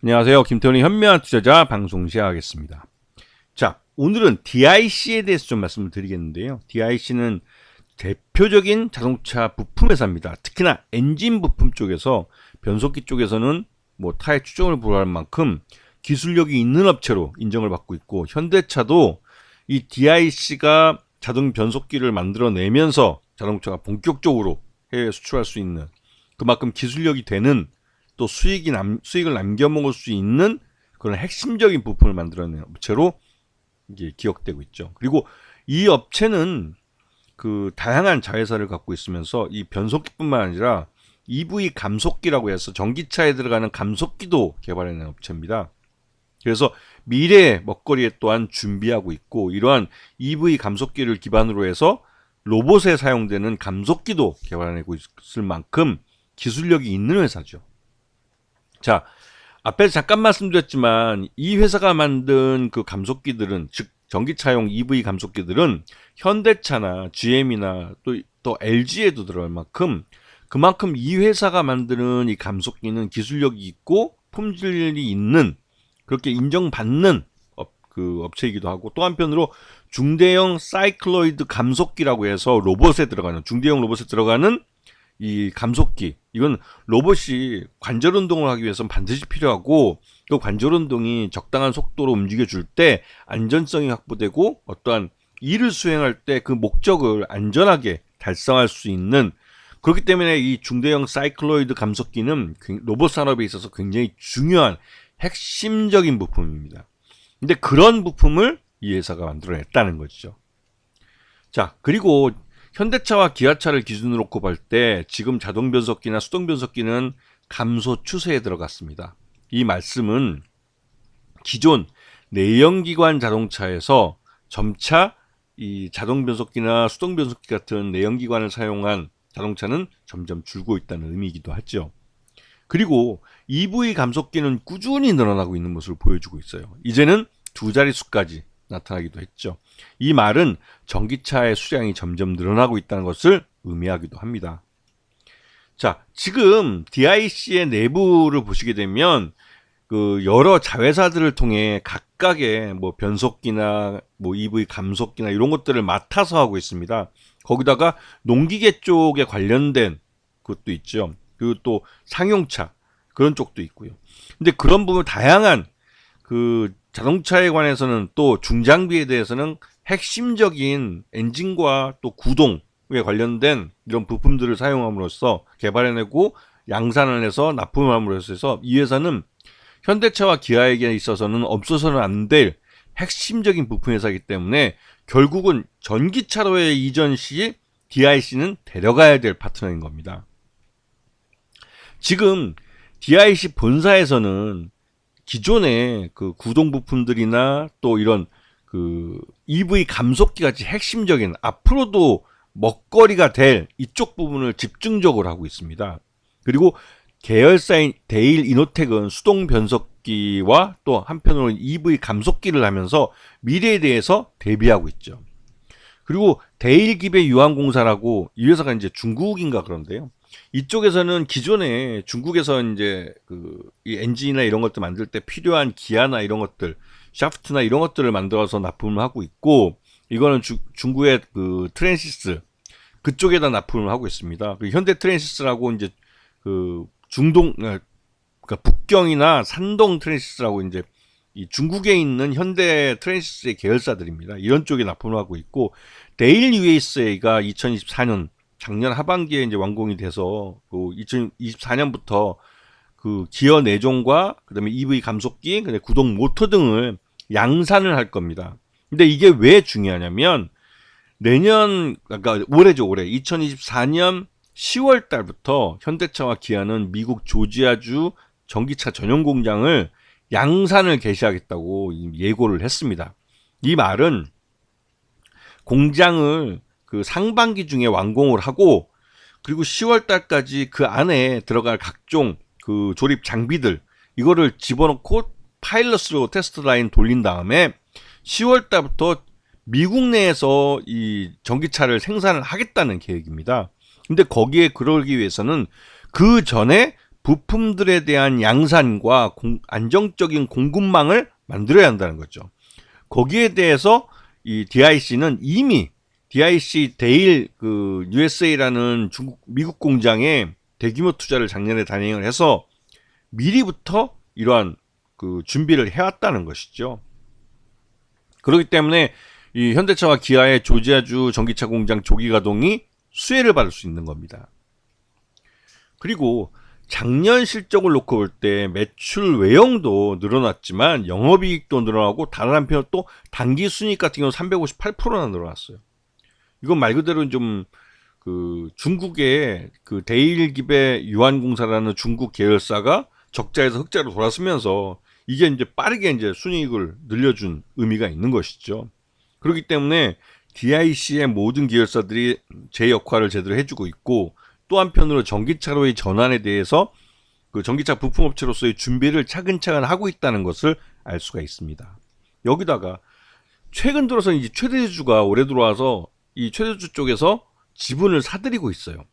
안녕하세요. 김태훈의 현명한 투자자 방송 시작하겠습니다. 자, 오늘은 DIC에 대해서 좀 말씀을 드리겠는데요. DIC는 대표적인 자동차 부품 회사입니다. 특히나 엔진 부품 쪽에서 변속기 쪽에서는 뭐 타의 추종을 불허할 만큼 기술력이 있는 업체로 인정을 받고 있고, 현대차도 이 DIC가 자동 변속기를 만들어내면서 자동차가 본격적으로 해외에 수출할 수 있는, 그만큼 기술력이 되는, 또 수익을 남겨 먹을 수 있는 그런 핵심적인 부품을 만들어내는 업체로 이게 기억되고 있죠. 그리고 이 업체는 그 다양한 자회사를 갖고 있으면서 이 변속기뿐만 아니라 EV 감속기라고 해서 전기차에 들어가는 감속기도 개발해낸 업체입니다. 그래서 미래의 먹거리에 또한 준비하고 있고, 이러한 EV 감속기를 기반으로 해서 로봇에 사용되는 감속기도 개발해내고 있을 만큼 기술력이 있는 회사죠. 자, 앞에서 잠깐 말씀드렸지만 이 회사가 만든 그 감속기들은, 즉 전기차용 EV 감속기들은 현대차나 GM이나 또 LG에도 들어갈 만큼, 그만큼 이 회사가 만드는 이 감속기는 기술력이 있고 품질이 있는, 그렇게 인정받는 업체이기도 하고, 또 한편으로 중대형 사이클로이드 감속기라고 해서 중대형 로봇에 들어가는 이 감속기, 이건 로봇이 관절 운동을 하기 위해서는 반드시 필요하고, 그 관절 운동이 적당한 속도로 움직여줄 때 안전성이 확보되고 어떠한 일을 수행할 때 그 목적을 안전하게 달성할 수 있는, 그렇기 때문에 이 중대형 사이클로이드 감속기는 로봇 산업에 있어서 굉장히 중요한 핵심적인 부품입니다. 근데 그런 부품을 이 회사가 만들어냈다는 거죠. 자, 그리고 현대차와 기아차를 기준으로 꼽을 때 지금 자동 변속기나 수동 변속기는 감소 추세에 들어갔습니다. 이 말씀은 기존 내연기관 자동차에서 점차 이 자동 변속기나 수동 변속기 같은 내연기관을 사용한 자동차는 점점 줄고 있다는 의미이기도 하죠. 그리고 EV 감속기는 꾸준히 늘어나고 있는 모습을 보여주고 있어요. 이제는 두 자릿수까지 나타나기도 했죠. 이 말은 전기차의 수량이 점점 늘어나고 있다는 것을 의미하기도 합니다. 자, 지금 DIC의 내부를 보시게 되면 그 여러 자회사들을 통해 각각의 뭐 변속기나 뭐 EV 감속기나 이런 것들을 맡아서 하고 있습니다. 거기다가 농기계 쪽에 관련된 것도 있죠. 그리고 또 상용차 그런 쪽도 있고요. 근데 그런 부분, 다양한 그 자동차에 관해서는, 또 중장비에 대해서는 핵심적인 엔진과 또 구동에 관련된 이런 부품들을 사용함으로써 개발해내고 양산을 해서 납품을 함으로써 해서 이 회사는 현대차와 기아에게 있어서는 없어서는 안 될 핵심적인 부품 회사이기 때문에 결국은 전기차로의 이전 시 DIC는 데려가야 될 파트너인 겁니다. 지금 DIC 본사에서는 기존의 그 구동 부품들이나 또 이런 그 EV 감속기 같이 핵심적인, 앞으로도 먹거리가 될 이쪽 부분을 집중적으로 하고 있습니다. 그리고 계열사인 데일 이노텍은 수동 변속기와 또 한편으로는 EV 감속기를 하면서 미래에 대해서 대비하고 있죠. 그리고 데일 기배 유한공사라고, 이 회사가 이제 중국인가 그런데요. 이쪽에서는 기존에 중국에서 이제 이 엔진이나 이런 것들 만들 때 필요한 기아나 이런 것들, 샤프트나 이런 것들을 만들어서 납품을 하고 있고, 이거는 중국의 그 트랜시스 그쪽에다 납품을 하고 있습니다. 그 현대 트랜시스라고 이제 그 그러니까 북경이나 산동 트랜시스라고 이제 이 중국에 있는 현대 트랜시스의 계열사들입니다. 이런 쪽에 납품을 하고 있고, 데일 USA가 2024년 작년 하반기에 이제 완공이 돼서 그 2024년부터 그 기어 내종과 그다음에 EV 감속기, 그다음에 구동 모터 등을 양산을 할 겁니다. 근데 이게 왜 중요하냐면, 그러니까 올해죠, 올해 2024년 10월 달부터 현대차와 기아는 미국 조지아주 전기차 전용 공장을 양산을 개시하겠다고 예고를 했습니다. 이 말은 공장을 그 상반기 중에 완공을 하고, 그리고 10월 달까지 그 안에 들어갈 각종 그 조립 장비들, 이거를 집어넣고 파일럿으로 테스트 라인 돌린 다음에 10월 달부터 미국 내에서 이 전기차를 생산을 하겠다는 계획입니다. 근데 거기에 그러기 위해서는 그 전에 부품들에 대한 양산과 안정적인 공급망을 만들어야 한다는 거죠. 거기에 대해서 이 DIC는 이미 DIC 데일 그 USA라는 미국 공장에 대규모 투자를 작년에 단행을 해서 미리부터 이러한 그 준비를 해왔다는 것이죠. 그렇기 때문에 이 현대차와 기아의 조지아주 전기차 공장 조기 가동이 수혜를 받을 수 있는 겁니다. 그리고 작년 실적을 놓고 볼 때 매출 외형도 늘어났지만 영업이익도 늘어나고 다른 한편 또 단기 순이익 같은 경우는 358%나 늘어났어요. 이건 말 그대로 좀 그 중국의 그 데일깁의 유한공사라는 중국 계열사가 적자에서 흑자로 돌아서면서 이게 이제 빠르게 이제 순이익을 늘려준 의미가 있는 것이죠. 그렇기 때문에 DIC의 모든 계열사들이 제 역할을 제대로 해주고 있고, 또 한편으로 전기차로의 전환에 대해서 그 전기차 부품업체로서의 준비를 차근차근 하고 있다는 것을 알 수가 있습니다. 여기다가 최근 들어서 이제 최대주가 올해 들어와서 이 최대주 쪽에서 지분을 사들이고 있어요.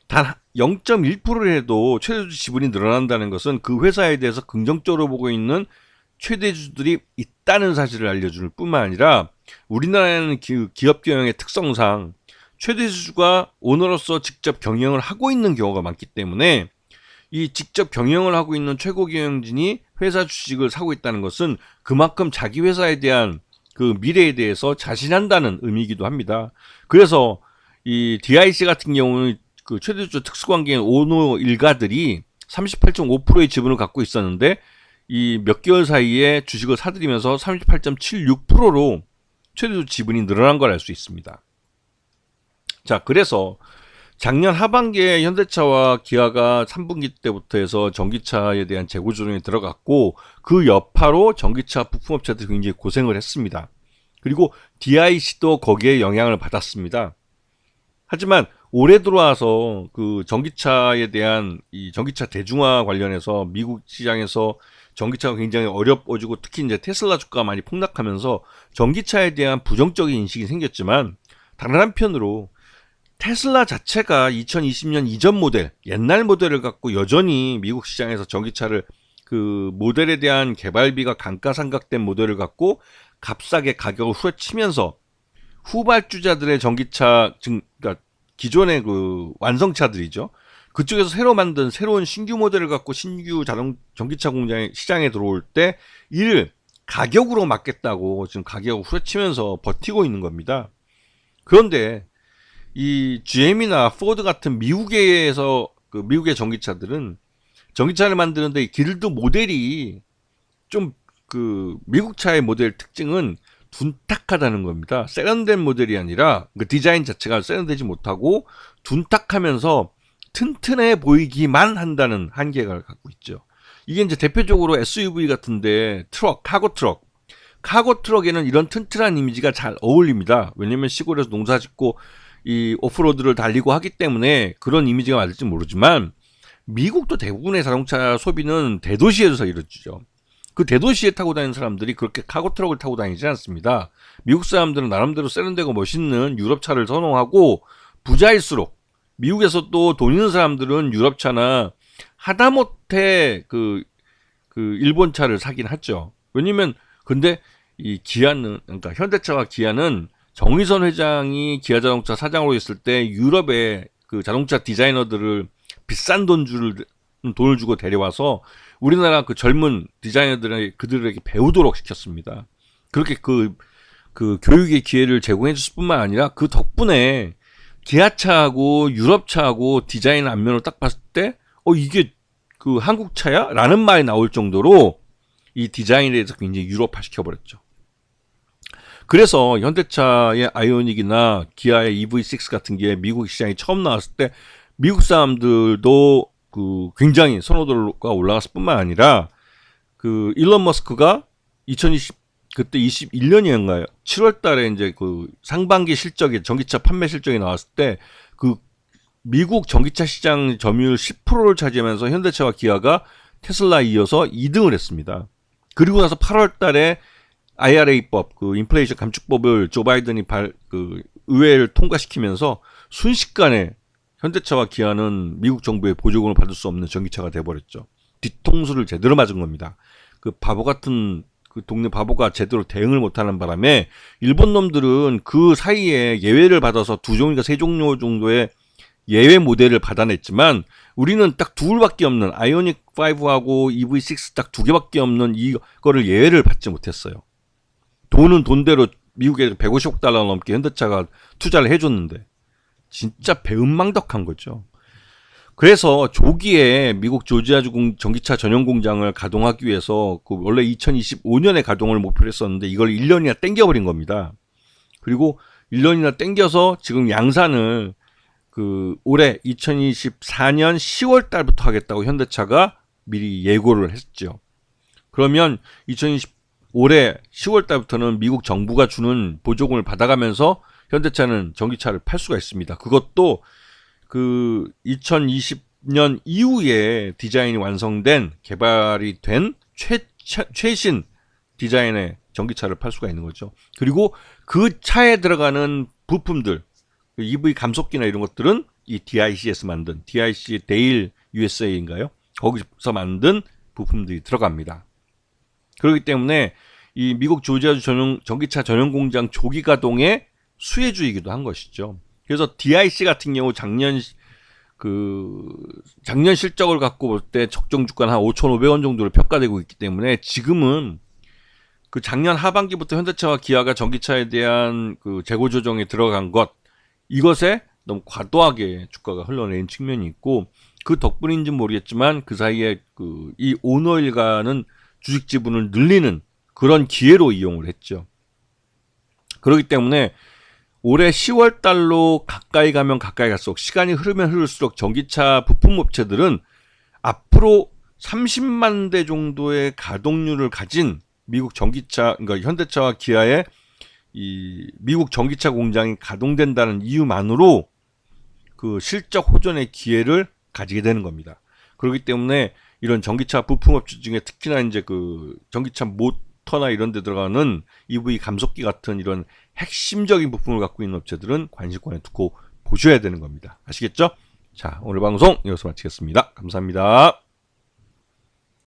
단 0.1%를 해도 최대주 지분이 늘어난다는 것은 그 회사에 대해서 긍정적으로 보고 있는 최대주들이 있다는 사실을 알려줄 뿐만 아니라, 우리나라에는 기업 경영의 특성상 최대주주가 오너로서 직접 경영을 하고 있는 경우가 많기 때문에, 이 직접 경영을 하고 있는 최고 경영진이 회사 주식을 사고 있다는 것은 그만큼 자기 회사에 대한 그 미래에 대해서 자신한다는 의미이기도 합니다. 그래서 이 DIC 같은 경우는 그 최대주주 특수관계인 오너 일가들이 38.5%의 지분을 갖고 있었는데, 이 몇 개월 사이에 주식을 사들이면서 38.76%로 최대주 지분이 늘어난 걸 알 수 있습니다. 자, 그래서 작년 하반기에 현대차와 기아가 3분기 때부터 해서 전기차에 대한 재고 조정에 들어갔고, 그 여파로 전기차 부품업체들이 굉장히 고생을 했습니다. 그리고 DIC도 거기에 영향을 받았습니다. 하지만 올해 들어와서 그 전기차에 대한 이 전기차 대중화 관련해서 미국 시장에서 전기차가 굉장히 어려워지고, 특히 이제 테슬라 주가가 많이 폭락하면서 전기차에 대한 부정적인 인식이 생겼지만, 다른 한편으로 테슬라 자체가 2020년 이전 모델, 옛날 모델을 갖고 여전히 미국 시장에서 전기차를 그 모델에 대한 개발비가 감가상각된 모델을 갖고 값싸게 가격을 후려치면서 후발주자들의 전기차, 그러니까 기존의 그 완성차들이죠. 그쪽에서 새로 만든 새로운 신규 모델을 갖고 신규 전기차 공장에 시장에 들어올 때 이를 가격으로 막겠다고 지금 가격을 후려치면서 버티고 있는 겁니다. 그런데 이 GM이나 포드 같은 미국에서 그 미국의 전기차들은 전기차를 만드는데 길드 모델이 좀 그 미국 차의 모델 특징은 둔탁하다는 겁니다. 세련된 모델이 아니라 그 디자인 자체가 세련되지 못하고 둔탁하면서 튼튼해 보이기만 한다는 한계가 갖고 있죠. 이게 이제 대표적으로 SUV 같은데 카고 트럭에는 이런 튼튼한 이미지가 잘 어울립니다. 왜냐면 시골에서 농사 짓고 이 오프로드를 달리고 하기 때문에 그런 이미지가 맞을지 모르지만, 미국도 대부분의 자동차 소비는 대도시에서 이루어지죠. 그 대도시에 타고 다니는 사람들이 그렇게 카고 트럭을 타고 다니지 않습니다. 미국 사람들은 나름대로 세련되고 멋있는 유럽차를 선호하고, 부자일수록 미국에서 또 돈 있는 사람들은 유럽차나 하다못해 그 일본차를 사긴 하죠. 왜냐면 근데 이 기아는, 그러니까 현대차와 기아는 정의선 회장이 기아 자동차 사장으로 있을 때 유럽의 그 자동차 디자이너들을 비싼 돈을 주고 데려와서 우리나라 그 젊은 디자이너들에게 그들에게 배우도록 시켰습니다. 그렇게 그 교육의 기회를 제공해 줬을 뿐만 아니라, 그 덕분에 기아차하고 유럽차하고 디자인 안면을 딱 봤을 때 이게 그 한국 차야? 라는 말이 나올 정도로 이 디자인에 대해서 굉장히 유럽화 시켜버렸죠. 그래서 현대차의 아이오닉이나 기아의 EV6 같은 게 미국 시장에 처음 나왔을 때 미국 사람들도 그 굉장히 선호도가 올라갔을 뿐만 아니라, 그 일론 머스크가 2020 그때 21년이었나요? 7월 달에 이제 그 상반기 실적이, 전기차 판매 실적이 나왔을 때 그 미국 전기차 시장 점유율 10%를 차지하면서 현대차와 기아가 테슬라에 이어서 2등을 했습니다. 그리고 나서 8월 달에 IRA법, 그 인플레이션 감축법을 조 바이든이 의회를 통과시키면서 순식간에 현대차와 기아는 미국 정부의 보조금을 받을 수 없는 전기차가 돼버렸죠. 뒤통수를 제대로 맞은 겁니다. 그 바보 같은 그 동네 바보가 제대로 대응을 못하는 바람에 일본 놈들은 그 사이에 예외를 받아서 2종인가 3종류 정도의 예외 모델을 받아냈지만 우리는 딱 둘밖에 없는 아이오닉 5하고 EV6 딱 2개밖에 없는 이거를 예외를 받지 못했어요. 돈은 돈대로 미국에 150억 달러 넘게 현대차가 투자를 해줬는데 진짜 배은망덕한 거죠. 그래서 조기에 미국 조지아주 전기차 전용 공장을 가동하기 위해서 그 원래 2025년에 가동을 목표로 했었는데 이걸 1년이나 땡겨버린 겁니다. 그리고 1년이나 땡겨서 지금 양산을 그 올해 2024년 10월 달부터 하겠다고 현대차가 미리 예고를 했죠. 그러면 2020 올해 10월 달부터는 미국 정부가 주는 보조금을 받아가면서 현대차는 전기차를 팔 수가 있습니다. 그것도 그 2020년 이후에 디자인이 완성된 개발이 된 최신 디자인의 전기차를 팔 수가 있는 거죠. 그리고 그 차에 들어가는 부품들 EV 감속기나 이런 것들은 이 DIC에서 만든 DIC 데일 USA인가요? 거기서 만든 부품들이 들어갑니다. 그렇기 때문에 이 미국 조지아주 전기차 전용 공장 조기 가동의 수혜주이기도 한 것이죠. 그래서 DIC 같은 경우 작년 실적을 갖고 볼 때 적정 주가는 한 5,500원 정도로 평가되고 있기 때문에 지금은 그 작년 하반기부터 현대차와 기아가 전기차에 대한 그 재고 조정에 들어간 것 이것에 너무 과도하게 주가가 흘러내린 측면이 있고 그 덕분인지는 모르겠지만 그 사이에 그 이 오너 일가는 주식 지분을 늘리는 그런 기회로 이용을 했죠. 그렇기 때문에 올해 10월 달로 가까이 가면 가까이 갈수록 시간이 흐르면 흐를수록 전기차 부품 업체들은 앞으로 30만 대 정도의 가동률을 가진 미국 전기차, 그러니까 현대차와 기아의 이 미국 전기차 공장이 가동된다는 이유만으로 그 실적 호전의 기회를 가지게 되는 겁니다. 그렇기 때문에 이런 전기차 부품 업체 중에 특히나 이제 그 전기차 모터나 이런 데 들어가는 EV 감속기 같은 이런 핵심적인 부품을 갖고 있는 업체들은 관심권에 두고 보셔야 되는 겁니다. 아시겠죠? 자, 오늘 방송 여기서 마치겠습니다. 감사합니다.